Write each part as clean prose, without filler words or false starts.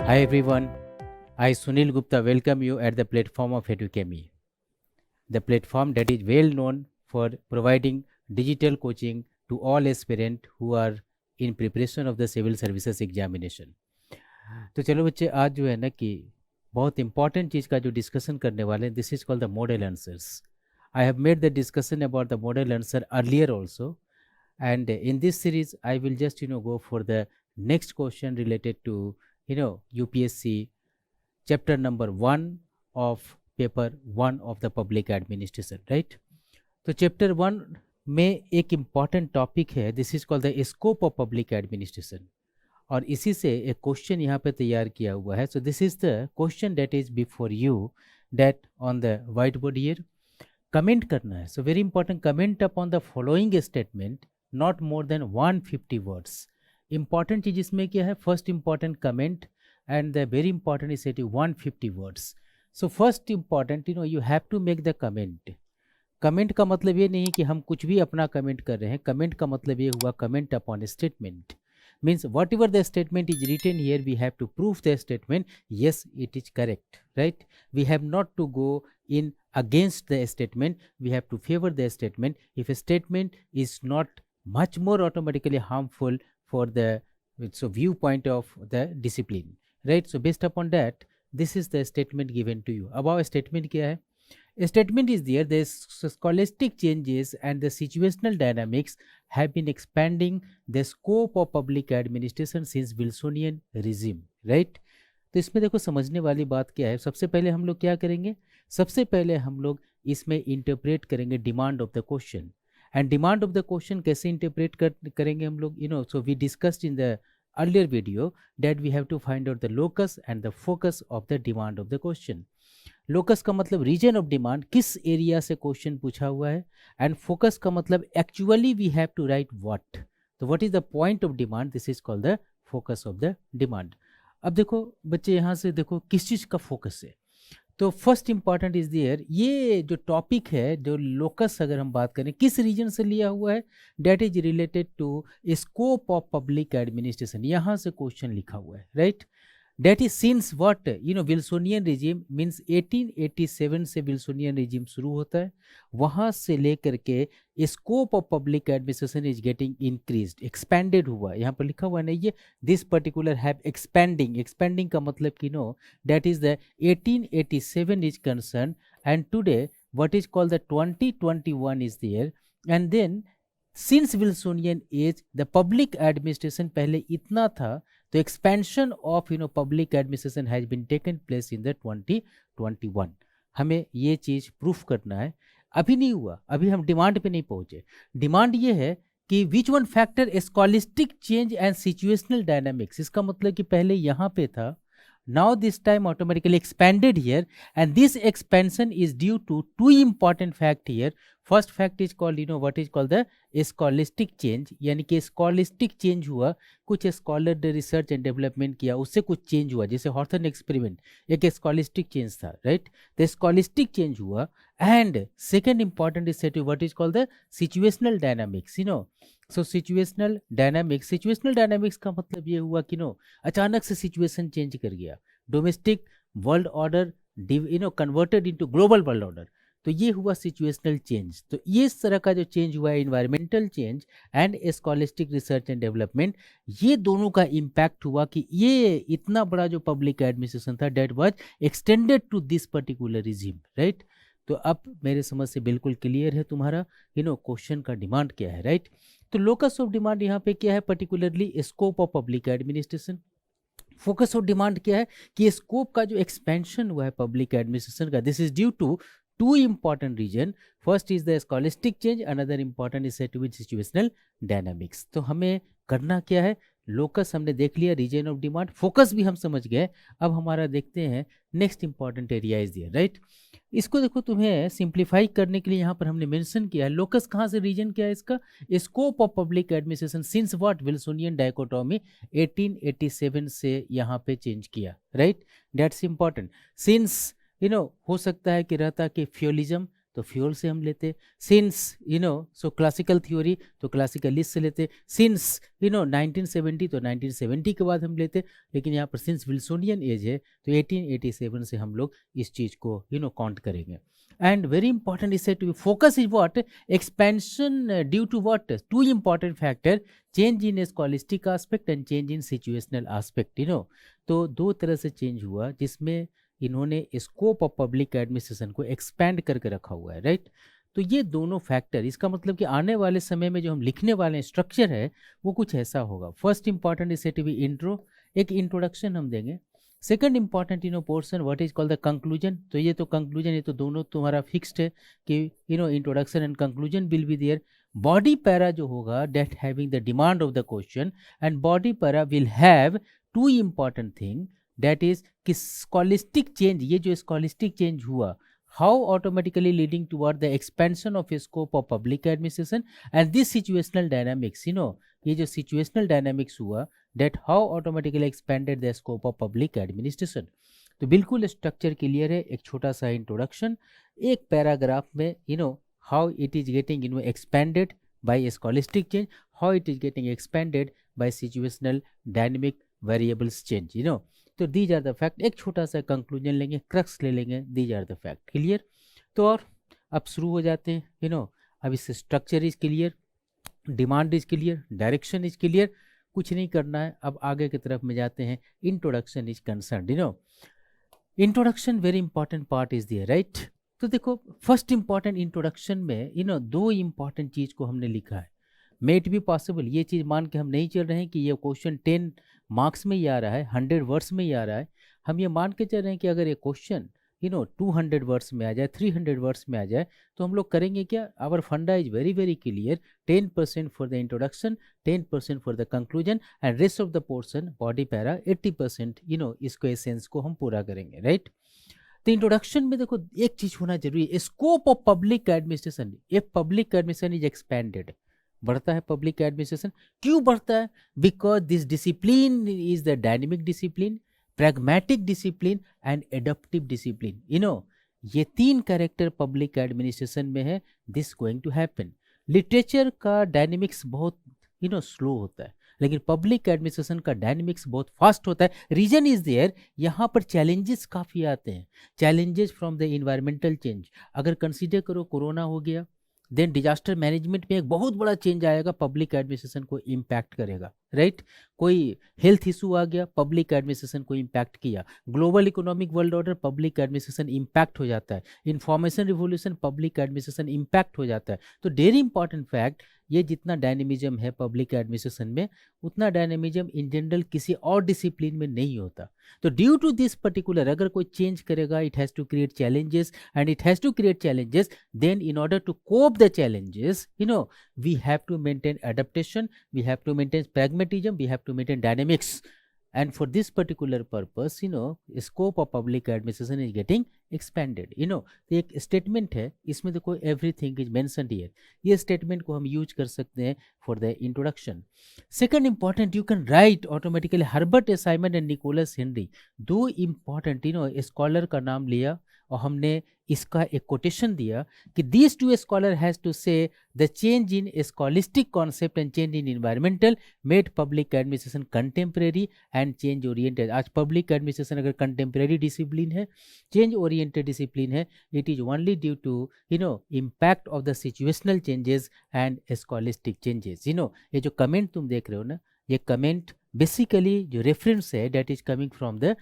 Hi everyone, I Sunil Gupta welcome you at the platform of Edukemy, the platform that is well known for providing digital coaching to all aspirants who are in preparation of the civil services examination. तो चलो बच्चे, आज जो है ना कि बहुत important चीज़ का जो डिस्कशन करने वाले हैं, this is called the model answers. I have made the discussion about the model answer earlier also, and in this series I will just go for the next question related to UPSC chapter number 1 of paper 1 of the public administration, right? तो chapter 1 में एक important topic है, this is called the scope of public administration, और इसी से एक question यहाँ पे तैयार किया हुआ है. So this is the question that is before you, that on the white board here comment करना है. So very important, comment upon the following statement not more than 150 words. Important चीज इसमें क्या है, first important comment and the very important is set 150 words. So first important you have to make the comment. Comment का मतलब ये नहीं कि हम कुछ भी अपना कमेंट कर रहे हैं. कमेंट का मतलब ये हुआ comment upon statement. Means whatever the statement is written here, we have to prove the statement, yes, it is correct, right? We have not to go in against the statement, we have to favor the statement. If a statement is not much more automatically harmful for the viewpoint of the discipline, right? So based upon that, this is the statement given to you. अब our statement क्या है? A statement is there, the scholastic changes and the situational dynamics have been expanding the scope of public administration since Wilsonian regime, right? तो इसमें देखो समझने वाली बात क्या है. सबसे पहले हम लोग क्या करेंगे, सबसे पहले हम लोग इसमें इंटरप्रेट करेंगे demand of the question. And demand of the question कैसे इंटरप्रेट करेंगे हम लोग, so we discussed in the earlier video that we have to find out the locus and the focus of the demand of the question. Locus का मतलब region of demand, किस area से question पूछा हुआ है, एंड फोकस का मतलब actually we have to write what. तो what is the point of demand, this is called the focus of the demand. अब देखो बच्चे, यहाँ से देखो किस चीज़ का फोकस है. तो फर्स्ट इंपॉर्टेंट इज दियर, ये जो टॉपिक है, जो लोकस अगर हम बात करें किस रीजन से लिया हुआ है, that is related to scope of public administration. यहाँ से क्वेश्चन लिखा हुआ है, right? That is since what Wilsonian regime means 1887 से Wilsonian regime शुरू होता है, वहाँ से लेकर के scope of public administration is getting increased, expanded हुआ. यहाँ पर लिखा हुआ नहीं है this particular have expanding का मतलब कि that is the 1887 is concerned, and today what is called the 2021 is there. And then since Wilsonian age the public administration पहले इतना था, तो expansion of public administration has been taken place in the 2021. हमें ये चीज़ proof करना है. अभी नहीं हुआ, अभी हम डिमांड पे नहीं पहुंचे. डिमांड ये है कि which one factor scholastic change and situational dynamics. इसका मतलब कि पहले यहाँ पे था, now this time automatically expanded here, and this expansion is due to two important fact here. First fact is called what is called the scholastic change, यानी कि scholastic change हुआ, कुछ स्कॉलर ने रिसर्च एंड डेवलपमेंट किया, उससे कुछ change हुआ. जैसे हॉर्थन एक्सपेरिमेंट एक स्कॉलिस्टिक चेंज था, राइट? तो स्कॉलिस्टिक चेंज हुआ. And second important is set what is called the situational dynamics. So situational dynamics का मतलब ये हुआ कि अचानक से सिचुएशन चेंज कर गया, domestic world order converted into global world order. तो ये हुआ सिचुएशनल चेंज. तो ये इस तरह का जो चेंज हुआ है, environmental change and scholastic research and development, ये दोनों का इम्पैक्ट हुआ कि ये इतना बड़ा जो पब्लिक एडमिनिस्ट्रेशन था that was extended to this particular regime, right? तो अब मेरे समझ से बिल्कुल क्लियर है तुम्हारा क्वेश्चन का डिमांड क्या है, राइट? तो लोकस ऑफ डिमांड यहाँ पे क्या है, particularly scope of public administration. Focus of demand क्या है कि स्कोप का जो एक्सपेंशन हुआ है पब्लिक एडमिनिस्ट्रेशन का, this is due to two important region. First is the scholastic change, another important is said to be situational dynamics. तो हमें करना क्या है, लोकस हमने देख लिया, रीजन ऑफ डिमांड, फोकस भी हम समझ गए. अब हमारा देखते हैं next important area is there, right? इसको देखो, तुम्हें सिंप्लीफाई करने के लिए यहाँ पर हमने मेंशन किया है लोकस कहाँ से, रीजन क्या है इसका, scope of public administration since what Wilsonian dichotomy 1887 से यहाँ पे चेंज किया, राइट? That's important. सिंस हो सकता है कि रहता कि फ्यूलिज्म तो फ्यूल से हम लेते, सिंस सो क्लासिकल थ्योरी तो क्लासिकलिस्ट से लेते, सिंस 1970 तो 1970 के बाद हम लेते, लेकिन यहाँ पर सिंस विल्सोनियन एज है तो 1887 से हम लोग इस चीज़ को काउंट करेंगे. And very important is said to be focus is what expansion due to what two important factor, change in scholastic aspect and change in situational aspect. तो दो तरह से चेंज हुआ जिसमें इन्होंने स्कोप ऑफ पब्लिक एडमिनिस्ट्रेशन को expand करके रखा हुआ है, राइट. तो ये दोनों फैक्टर, इसका मतलब कि आने वाले समय में जो हम लिखने वाले स्ट्रक्चर है वो कुछ ऐसा होगा. First important is said to be intro, एक इंट्रोडक्शन हम देंगे. Second important portion what is called the conclusion. तो ये तो कंक्लूजन, ये तो दोनों तुम्हारा फिक्स्ड है कि introduction and conclusion will be there. Body para जो होगा that having the demand of the question, and body para will have two important thing, that is कि स्कॉलिस्टिक चेंज, ये जो स्कॉलिस्टिक चेंज हुआ, how automatically leading toward the expansion of a scope of public administration, and this situational dynamics, ये जो situational dynamics हुआ, that how automatically expanded the scope of public administration. तो बिल्कुल structure clear है. एक छोटा सा इंट्रोडक्शन, एक पैराग्राफ में how it is getting expanded by a scholastic change, how it is getting expanded by situational dynamic variables change. तो these are the fact. एक छोटा सा कंक्लूजन लेंगे, क्रक्स ले लेंगे, these are the fact. Clear. तो और अब शुरू हो जाते हैं. अब इससे structure is clear, demand is clear, direction is clear, कुछ नहीं करना है. अब आगे की तरफ में जाते हैं. Introduction is concern. Introduction very important part is there, right. तो देखो फर्स्ट इंपॉर्टेंट इंट्रोडक्शन में दो इंपॉर्टेंट चीज़ को हमने लिखा है. मेट भी पॉसिबल, ये चीज़ मान के हम नहीं चल रहे हैं कि ये क्वेश्चन 10 मार्क्स में ही आ रहा है, 100 वर्ड्स में ही आ रहा है. हम ये मान के चल रहे हैं कि अगर ये क्वेश्चन 200 वर्ड्स में आ जाए, 300 वर्ड्स में आ जाए, तो हम लोग करेंगे क्या. आवर फंडा is very very clear. 10% for the introduction, 10% for the conclusion, and rest of the portion body para 80% इसको एसेंस को हम पूरा करेंगे, राइट. तो इंट्रोडक्शन में देखो एक चीज़ होना जरूरी है, स्कोप ऑफ पब्लिक एडमिनिस्ट्रेशन. ये पब्लिक एडमिनिस्ट्रेशन इज एक्सपेंडेड, बढ़ता है पब्लिक एडमिनिस्ट्रेशन. क्यों बढ़ता है? Because this discipline is the dynamic discipline, pragmatic discipline and adaptive discipline. ये तीन कैरेक्टर पब्लिक एडमिनिस्ट्रेशन में है. This going to happen. Literature का डायनेमिक्स बहुत स्लो होता है, लेकिन पब्लिक एडमिनिस्ट्रेशन का डायनेमिक्स बहुत फास्ट होता है. रीजन इज देयर, यहाँ पर चैलेंजेस काफ़ी आते हैं. Challenges from the environmental change. अगर कंसीडर करो कोरोना हो गया, देन डिजास्टर मैनेजमेंट में एक बहुत बड़ा चेंज आएगा, पब्लिक एडमिनिस्ट्रेशन को इम्पैक्ट करेगा, राइट. कोई हेल्थ इशू आ गया, पब्लिक एडमिनिस्ट्रेशन को इम्पैक्ट किया. Global economic world order, public administration impact हो जाता है. Information revolution, public administration impact हो जाता है. तो वेरी इंपॉर्टेंट फैक्ट, ये जितना डायनेमिज्म है पब्लिक एडमिनिस्ट्रेशन में, उतना डायनेमिज्म इन जनरल किसी और डिसिप्लिन में नहीं होता. तो ड्यू टू दिस पर्टिकुलर, अगर कोई चेंज करेगा, it has to create challenges, and it has to create challenges, then in order to cope the challenges, we have to maintain adaptation, we have to maintain pragmatism, we have to maintain dynamics. And for this particular purpose, scope of public administration is getting expanded. तो एक statement है, इसमें देखो everything is mentioned here. ये statement को हम use कर सकते हैं for the introduction. Second important, you can write automatically Herbert Simon and Nicholas Henry. दो इंपॉर्टेंट स्कॉलर का नाम लिया और हमने इसका एक कोटेशन दिया कि these two scholar has to say the change in scholastic concept and change in environmental made public administration contemporary and change oriented. आज public administration अगर contemporary discipline है, change oriented discipline है, it is only due to impact of the situational changes and scholastic changes. ये जो comment तुम देख रहे हो ना, ये comment बेसिकली जो रेफरेंस है that is coming from the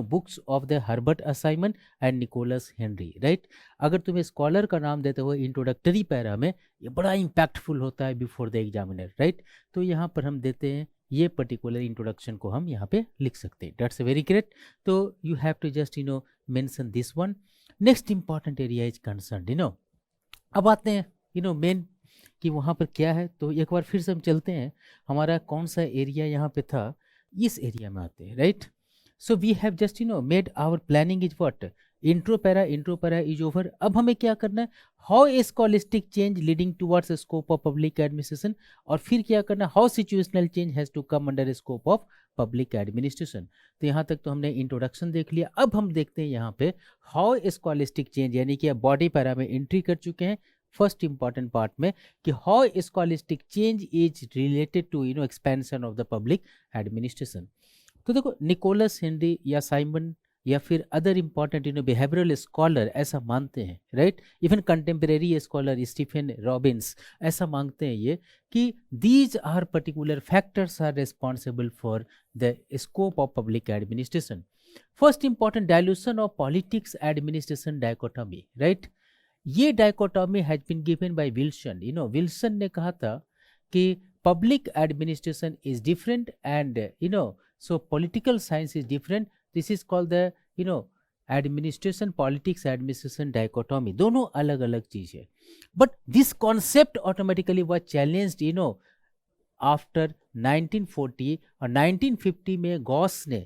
books of the Herbert Simon and Nicholas Henry, right. अगर तुम स्कॉलर का नाम देते हो इंट्रोडक्टरी पैरा में, ये बड़ा इम्पैक्टफुल होता है बिफोर द एग्जामिनर, राइट. तो यहाँ पर हम देते हैं ये पर्टिकुलर इंट्रोडक्शन को हम यहाँ पे लिख सकते हैं. That's very correct. तो you have to just mention this one. Next important area is concern. अब आते हैं मेन कि वहाँ पर क्या है. तो एक बार फिर से हम चलते हैं, हमारा कौन सा एरिया यहाँ पे था, इस एरिया में आते हैं, right. So we have just made our planning is what, intro para is over. अब हमें क्या करना है, how a scholastic change leading towards scope of public administration, और फिर क्या करना, how situational change has to come under scope of public administration. तो यहाँ तक तो हमने इंट्रोडक्शन देख लिया। अब हम देखते हैं यहाँ पे हाउ ए स्कॉलिस्टिक चेंज, यानी कि बॉडी पैरा में एंट्री कर चुके हैं फर्स्ट इंपॉर्टेंट पार्ट में, कि how a scholastic change is related to expansion of the public administration. तो देखो, निकोलस हेनरी या साइमन या फिर अदर इंपॉर्टेंट बिहेवियरल स्कॉलर ऐसा मानते हैं, right. Even contemporary scholar Stephen Robbins ऐसा मांगते हैं ये, कि these are particular factors are responsible for the scope of public administration. First important, dilution of politics administration dichotomy, right. ये dichotomy has been given by Wilson. Wilson ने कहा था कि public administration is different and so political science is different. This is called the administration politics administration dichotomy. दोनों अलग अलग चीज है, but this concept automatically was challenged after 1940 और 1950 में गॉस ने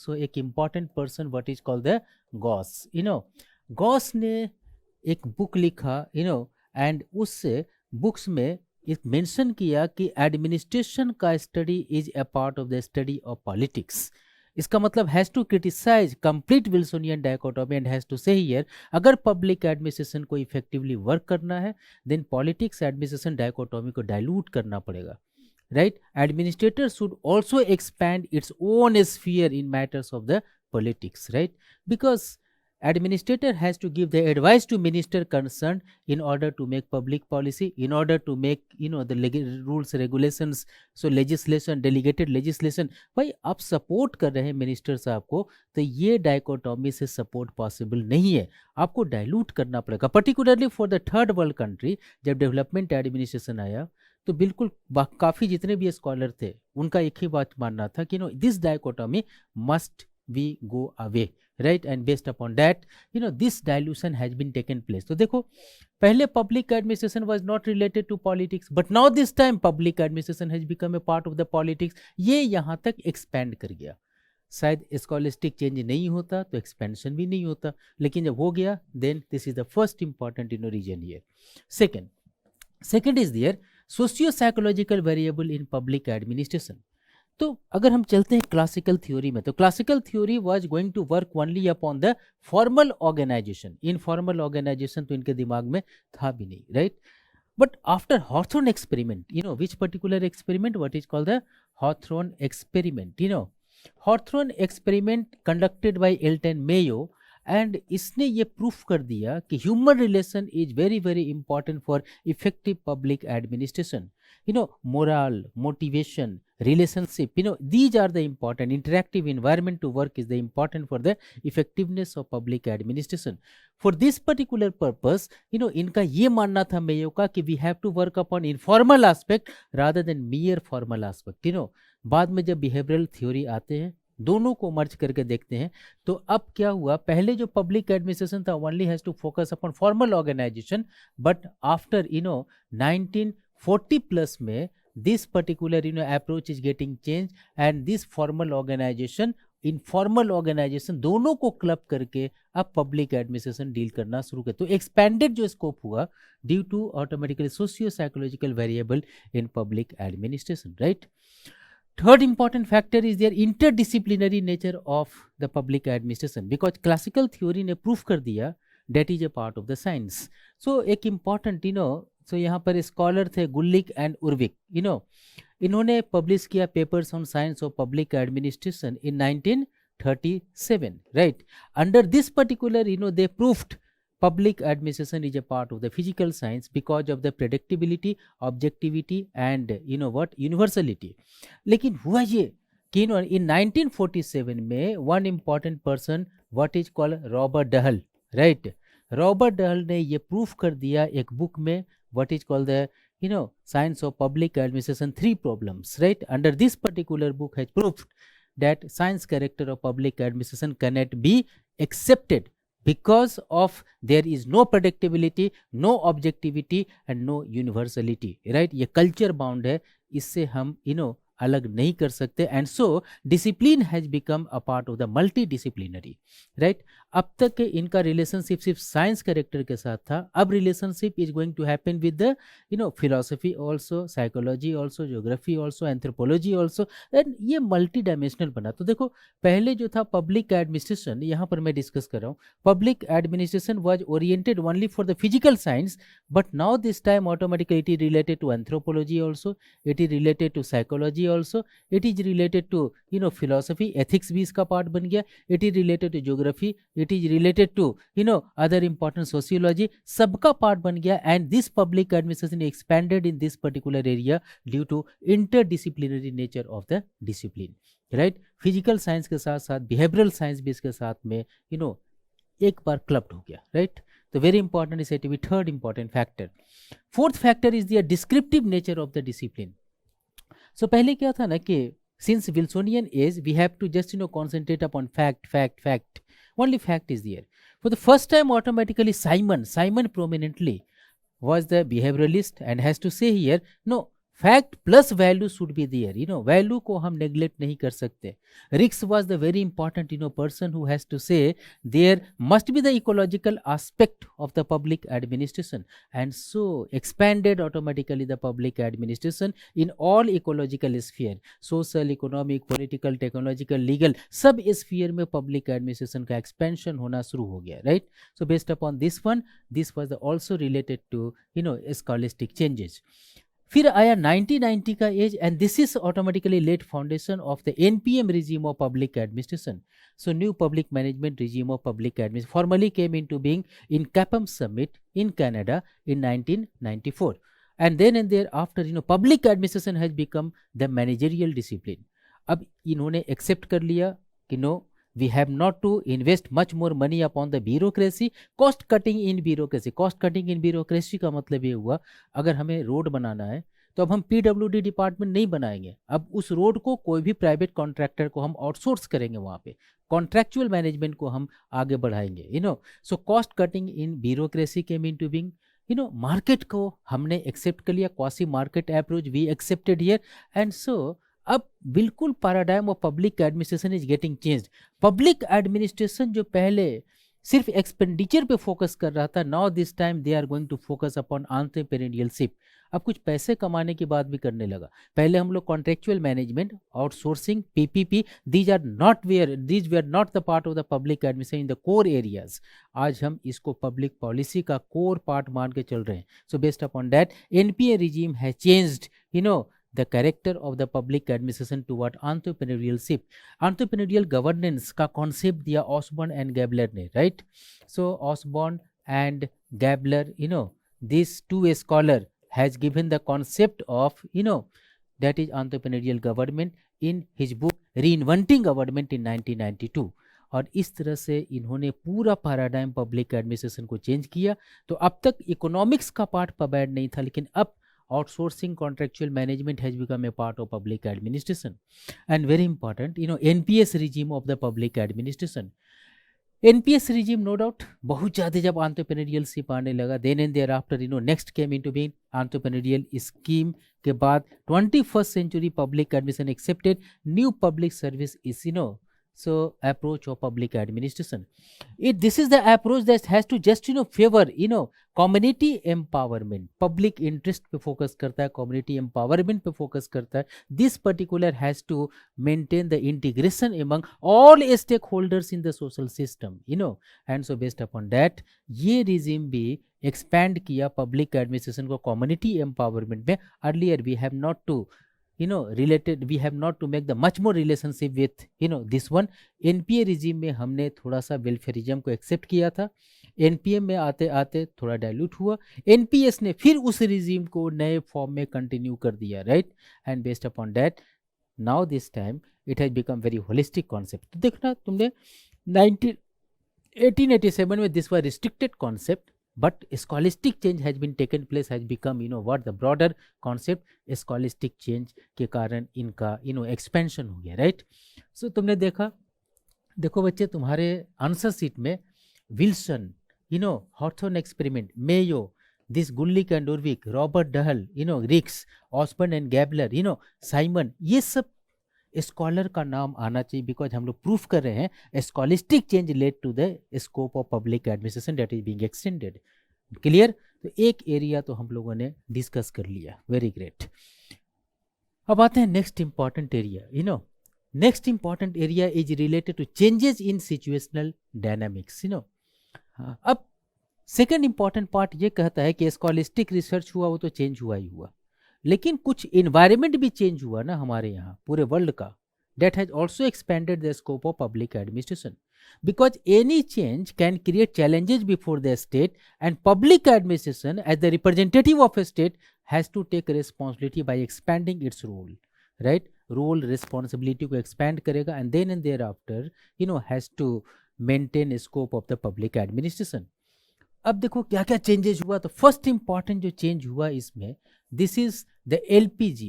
so एक important person what is called the Gauss Gauss ने एक बुक लिखा and उस बुक्स में एक मेंशन किया कि एडमिनिस्ट्रेशन का study is a part of the study of politics. इसका मतलब has to criticize complete Wilsonian dichotomy and has to say here, अगर पब्लिक एडमिनिस्ट्रेशन को इफेक्टिवली वर्क करना है देन पॉलिटिक्स एडमिनिस्ट्रेशन डायकोटॉमी को डाइल्यूट करना पड़ेगा, right. Administrator should also expand its own sphere in matters of the politics, right, because administrator has to give the advice to minister concerned in order to make public policy, in order to make the rules regulations, so legislation, delegated legislation। भाई आप support कर रहे हैं minister साहब को, तो ये डायकोटॉमी से सपोर्ट पॉसिबल नहीं है, आपको डाइल्यूट करना पड़ेगा। Particularly for the third world country जब डेवलपमेंट एडमिनिस्ट्रेशन आया तो बिल्कुल काफ़ी जितने भी स्कॉलर थे उनका एक ही बात मानना था कि this dichotomy must we go away, right, and based upon that this dilution has been taken place। तो देखो, पहले public administration was not related to politics, but now this time public administration has become a part of the politics। ये यहाँ तक expand कर गया। शायद scholastic change नहीं होता तो एक्सपेंशन भी नहीं होता, लेकिन जब हो गया then this is the first important reason here. Second is there socio psychological variable in public administration. तो अगर हम चलते हैं क्लासिकल थ्योरी में, तो classical theory was going to work only upon the formal organization. Informal organization तो इनके दिमाग में था भी नहीं, right. But after Hawthorne experiment, which particular experiment, what is called the Hawthorne experiment. Hawthorne experiment conducted by Elton Mayo, and इसने ये proof कर दिया कि human relation is very very important for effective public administration. Moral, motivation, relationship, these are the important interactive environment to work is the important for the effectiveness of public administration। for this particular purpose इनका ये मानना था Mayo का कि we have to work upon informal aspect rather than mere formal aspect। बाद में जब behavioral theory आते हैं दोनों को मर्ज करके देखते हैं, तो अब क्या हुआ, पहले जो पब्लिक एडमिनिस्ट्रेशन था only has to focus upon formal organization, but after 1940 plus में this particular approach is getting changed and this formal organization, informal organization दोनों को क्लब करके अब पब्लिक एडमिनिस्ट्रेशन डील करना शुरू कर। तो एक्सपेंडेड जो स्कोप हुआ due to automatically socio psychological variable in public administration, right. Third important factor is their interdisciplinary nature of the public administration, because classical theory ने प्रूफ कर दिया that is a part of the science. So एक important यहाँ पर scholar थे गुल्लिक and उर्विक, इन्होंने publish किया papers on science of public administration in 1937, right. Under this particular they proofed public administration is a part of the physical science because of the predictability, objectivity and universality। लेकिन हुआ ये कि in 1947 में one important person what is called Robert Dahl, right. Robert Dahl ने ये proof कर दिया एक बुक में what is called the science of public administration 3 problems, right। Under this particular book has proved that science character of public administration cannot be accepted because of there is no predictability, no objectivity and no universality, right। ये culture bound है, इससे हम अलग नहीं कर सकते, and so discipline has become a part of the multi disciplinary, right. अब तक के इनका रिलेशनशिप सिर्फ साइंस कैरेक्टर के साथ था, अब relationship is going to happen with the philosophy also, psychology also, geography also, anthropology also, and ये मल्टी डायमेंशनल बना। तो देखो पहले जो था पब्लिक एडमिनिस्ट्रेशन, यहाँ पर मैं डिस्कस कर रहा हूँ, public administration was oriented only for the physical science, but now this time automatically it is related to anthropology also, it is related to psychology also, it is related to philosophy, ethics भी इसका part बन गया, it is related to geography, it is related to other important sociology, सबका part बन गया, and this public administration expanded in this particular area due to interdisciplinary nature of the discipline, right। Physical science के साथ साथ behavioural science भी इसके साथ में एक बार क्लब्ड हो गया, राइट। तो very important is to be third important factor. Fourth factor is the descriptive nature of the discipline. So पहले क्या था ना कि since Wilsonian age we have to just concentrate upon fact fact fact, only fact is there. For the first time automatically Simon prominently was the behavioralist and has to say here no, fact plus value should be there, value को हम neglect नहीं कर सकते। Riggs was the very important person who has to say there must be the ecological aspect of the public administration, and so expanded automatically the public administration in all ecological sphere, social, economic, political, technological, legal, सब sphere में public administration का expansion होना शुरू हो गया, right. So based upon this one, this was also related to scholastic changes. फिर आया 1990 का age, and this is automatically let foundation of the NPM regime of public administration. So new public management regime of public administration formally came into being in CAPAM summit in Canada in 1994, and then and thereafter public administration has become the managerial discipline। अब इन्होंने accept कर लिया कि no, we have not to invest much more money upon the bureaucracy, cost cutting in bureaucracy। cost cutting in bureaucracy का मतलब ये हुआ, अगर हमें रोड बनाना है तो अब हम पीडब्ल्यूडी डिपार्टमेंट नहीं बनाएंगे, अब उस रोड को कोई भी प्राइवेट कॉन्ट्रैक्टर को हम आउटसोर्स करेंगे, वहाँ पे कॉन्ट्रैक्चुअल मैनेजमेंट को हम आगे बढ़ाएंगे, so cost cutting in bureaucracy came into being. Market को हमने एक्सेप्ट कर लिया, quasi market approach we accepted here, and so अब बिल्कुल paradigm of public administration is getting changed. Public administration जो पहले सिर्फ एक्सपेंडिचर पे फोकस कर रहा था, now this time they are going to focus upon entrepreneurship. अब कुछ पैसे कमाने की बात भी करने लगा। पहले हम लोग contractual management, outsourcing, PPP, these where not the part of the public administration in the core areas. आज हम इसको पब्लिक पॉलिसी का कोर पार्ट मान के चल रहे हैं। सो based upon that NPA regime has changed the character of the public administration toward entrepreneurship। entrepreneurial governance का concept दिया ऑसबॉर्न एंड गैबलर ने, right। so Osborne and Gabler, these two scholar has given the concept of that is entrepreneurial government in his book reinventing government in 1992। और इस तरह से इन्होंने पूरा paradigm public administration को चेंज किया। तो अब तक इकोनॉमिक्स का पार्ट पबैड नहीं था, लेकिन अब outsourcing contractual management has become a part of public administration। and very important NPS regime of the public administration। NPS regime no doubt बहुत ज़्यादा जब entrepreneurship आने लगा, then and thereafter next came into being entrepreneurial scheme के बाद 21st century public administration accepted new public service is so approach of public administration। this is the approach that has to just favor community empowerment। public interest पे focus करता है, community empowerment पे focus करता है। this particular has to maintain the integration among all stakeholders in the social system, and so based upon that ये regime भी expand किया public administration को community empowerment में। earlier we have not to we have not to make the much more relationship with this one। NPA regime में हमने थोड़ा सा welfarism को एक्सेप्ट किया था, एनपीएम में आते आते थोड़ा डाइल्यूट हुआ, एनपीएस ने फिर उस रिजीम को नए फॉर्म में कंटिन्यू कर दिया, right. And based upon that now this time it has become very holistic concept. तो देखना तुमने 1887 में this was restricted concept, but scholastic change has been taken place, has become what the broader concept, scholastic change के कारण इनका expansion हो गया, right। so तुमने देखो बच्चे, तुम्हारे आंसर शीट में Wilson, Hawthorne experiment, Mayo, this Gulick and Urwick, Robert Dahl, Riggs, Osborne and Gabler, Simon, ये सब स्कॉलर का नाम आना चाहिए, बिकॉज हम लोग प्रूफ कर रहे हैं scholastic change led to the scope of public administration that is being extended. Clear? तो एक एरिया तो हम लोगों ने डिस्कस कर लिया, वेरी ग्रेट। अब आते हैं next important area. Next important area is related to changes in situational dynamics. अब सेकेंड इंपॉर्टेंट पार्ट ये कहता है कि स्कॉलिस्टिक रिसर्च हुआ वो तो चेंज हुआ ही हुआ, लेकिन कुछ इन्वायरमेंट भी चेंज हुआ ना हमारे यहाँ पूरे वर्ल्ड का, that has also expanded the scope of public administration, because any change can create challenges before the state, and public administration as the representative of a state has to take responsibility by expanding its role, right? Role responsibility को expand करेगा and then and thereafter has to maintain scope of the public administration. अब देखो क्या क्या changes हुआ। तो first important जो change हुआ इसमें, this is the LPG,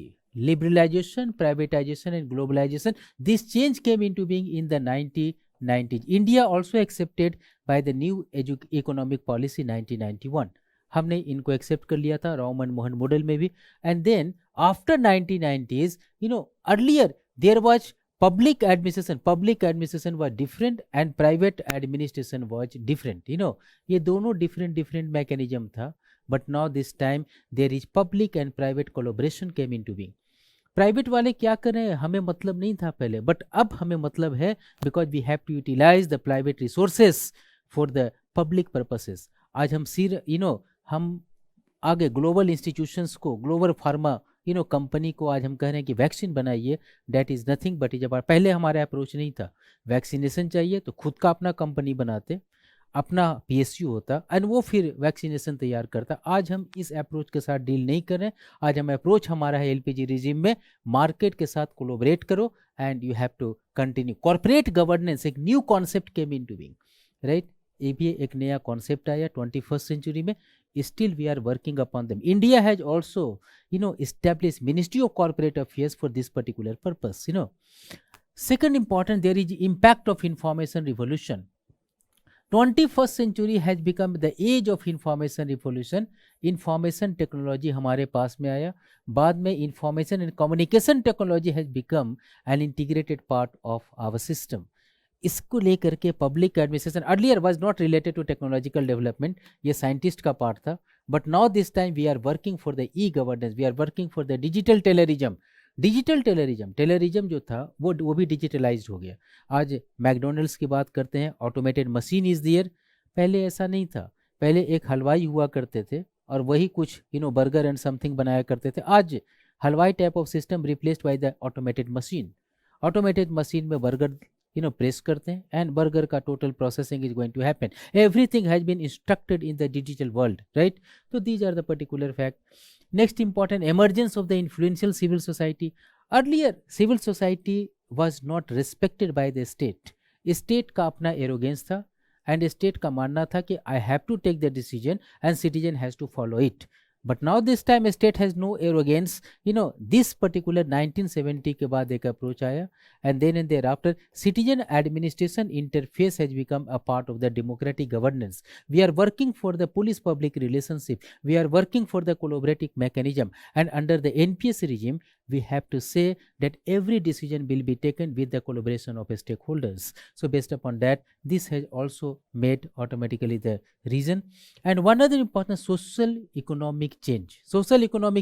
liberalization, privatization and globalization. This change came into being in the 1990s. India also accepted by the new economic policy 1991. हमने इनको एक्सेप्ट कर लिया था राव मनमोहन मॉडल में भी। And then after 1990s, earlier there was public administration was different and private administration was different. ये दोनों different mechanism था, but now this time there is public and private collaboration came into being. Private वाले क्या कर रहे हैं हमें मतलब नहीं था पहले, बट अब हमें मतलब है, because we have to utilize the private resources for the public purposes. आज हम हम आगे ग्लोबल इंस्टीट्यूशंस को, ग्लोबल फार्मा कंपनी को आज हम कह रहे हैं कि वैक्सीन बनाइए, that is nothing but is about, पहले हमारा अप्रोच नहीं था, वैक्सीनेशन चाहिए तो खुद का अपना कंपनी बनाते, अपना PSU होता एंड वो फिर वैक्सीनेशन तैयार करता। आज हम इस अप्रोच के साथ डील नहीं कर रहे हैं, आज हम अप्रोच हमारा है LPG रिजीम में मार्केट के साथ कोलोबरेट करो and you have to continue. Corporate governance एक new concept came into being, right? ये भी एक नया कॉन्सेप्ट आया 21st सेंचुरी में, still we are working upon them. India has also established Ministry of Corporate Affairs for this particular purpose. Second important, there is impact of information revolution. 21st century has become the age of information revolution. Information technology हमारे पास में आया, बाद में information and communication technology has become an integrated part of our system. इसको लेकर के public administration earlier was not related to technological development, ये scientist का पार्ट था, but now this time we are working for the governance, we are working for the digital terrorism. Digital terrorism जो था वो भी डिजिटलाइज्ड हो गया। आज मैकडोनल्ड्स की बात करते हैं, ऑटोमेटेड मशीन इज देयर, पहले ऐसा नहीं था, पहले एक हलवाई हुआ करते थे और वही कुछ बर्गर एंड समथिंग बनाया करते थे। आज हलवाई type of system replaced by the automated machine. Automated machine में बर्गर प्रेस करते हैं एंड बर्गर का total processing is going to happen, everything has been instructed in the digital world, right? तो these are the particular fact. Next important, emergence of the influential civil society. Earlier civil society was not respected by the state. State का अपना arrogance था and state का मानना था कि I have to take the decision and citizen has to follow it. But now this time state has no arrogance. This particular 1970 के बाद एक approach आया and then and thereafter citizen administration interface has become a part of the democratic governance. We are working for the police public relationship. We are working for the collaborative mechanism, and under the NPS regime we have to say that every decision will be taken with the collaboration of stakeholders. So based upon that, this has also made automatically the reason. And one other important social economic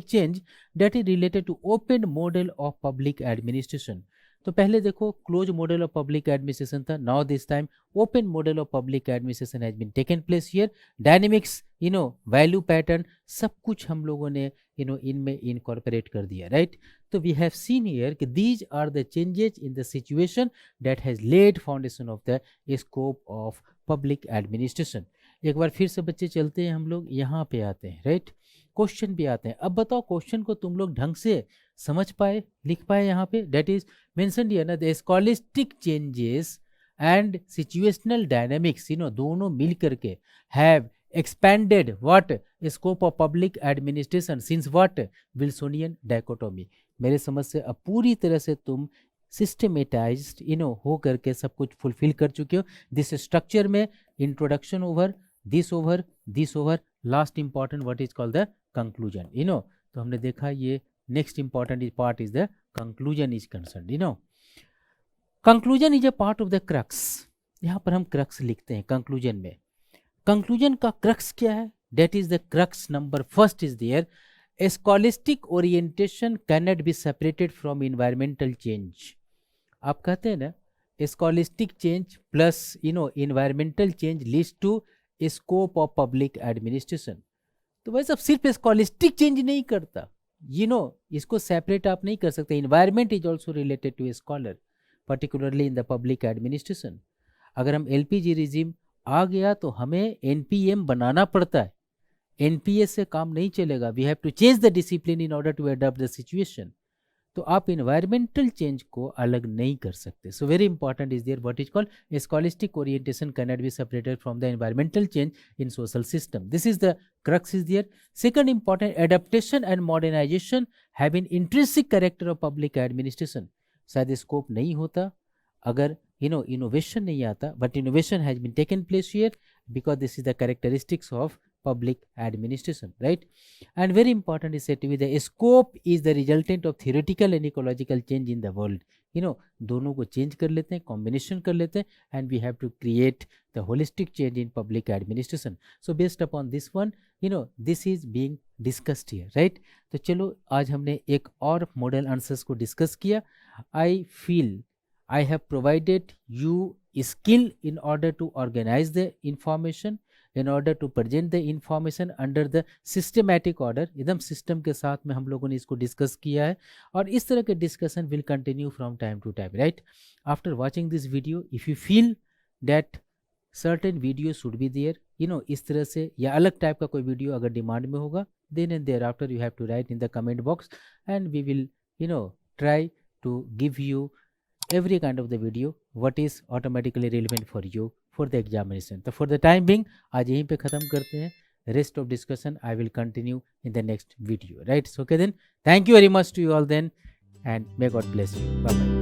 change that is related to open model of public administration. तो पहले देखो close model of public administration था, now this time open model of public administration has been taken place here. Dynamics value pattern सब कुछ हम लोगों ने इनमें इनकॉर्पोरेट कर दिया, राइट? तो वी हैव सीन हियर कि these are the changes in the situation that has led foundation of the scope of public administration. एक बार फिर से बच्चे चलते हैं, हम लोग यहाँ पे आते हैं, राइट? क्वेश्चन भी आते हैं। अब बताओ क्वेश्चन को तुम लोग ढंग से समझ पाए, लिख पाए? यहाँ पे दैट इज मेंशन्ड हियर ना, the scholastic changes and situational dynamics दोनों मिल करके have expanded what scope of public administration since what Wilsonian dichotomy. मेरे समझ से अब पूरी तरह से तुम सिस्टमेटाइज्ड हो करके सब कुछ फुलफिल कर चुके हो। दिस स्ट्रक्चर में introduction over, this over, this over, last important what is called the conclusion, you know. तो हमने देखा ये next important part is the conclusion is concern, you know. Conclusion is a part of the crux. यहाँ पर हम crux लिखते हैं conclusion में. कंक्लूजन का क्रक्स क्या है? That is the crux. Number first is there, a scholastic orientation cannot be separated from environmental change. आप कहते हैं ना, scholastic change plus environmental change leads to a scope of public administration. तो भाई साहब सिर्फ scholastic change नहीं करता, इसको separate आप नहीं कर सकते. Environment is also related to a scholar, particularly in the public administration. अगर हम LPG regime आ गया तो हमें NPM बनाना पड़ता है. NPS से काम नहीं चलेगा. We have to change the discipline in order to adopt the situation. तो आप इन्वायरमेंटल चेंज को अलग नहीं कर सकते. So very important is there what is called scholastic orientation can not be separated from the environmental change in social system. This is the crux is there. Second important, adaptation and modernization have an intrinsic character of public administration. शायद scope नहीं होता अगर innovation नहीं आता, but innovation has been taken place here because this is the characteristics of public administration, right? And very important is said to be the scope is the resultant of theoretical and ecological change in the world. दोनों को change कर लेते हैं, combination कर लेते हैं, and we have to create the holistic change in public administration. So based upon this one, this is being discussed here, right? तो चलो आज हमने एक और मॉडल आंसर्स को डिस्कस किया. I feel I have provided you skill in order to organize the information, in order to present the information under the systematic order. एकदम system के साथ में हम लोगों ने इसको डिस्कस किया है और इस तरह के discussion will continue from time to time, right? After watching this video, if you feel that certain video should be there, इस तरह से या अलग टाइप का कोई वीडियो अगर डिमांड में होगा, then and thereafter you have to write in the comment box and we will try to give you every kind of the video what is automatically relevant for you for the examination. So for the time being आज यहीं पे ख़त्म करते हैं. Rest of discussion I will continue in the next video, right? So okay then, thank you very much to you all then and may God bless you. Bye bye.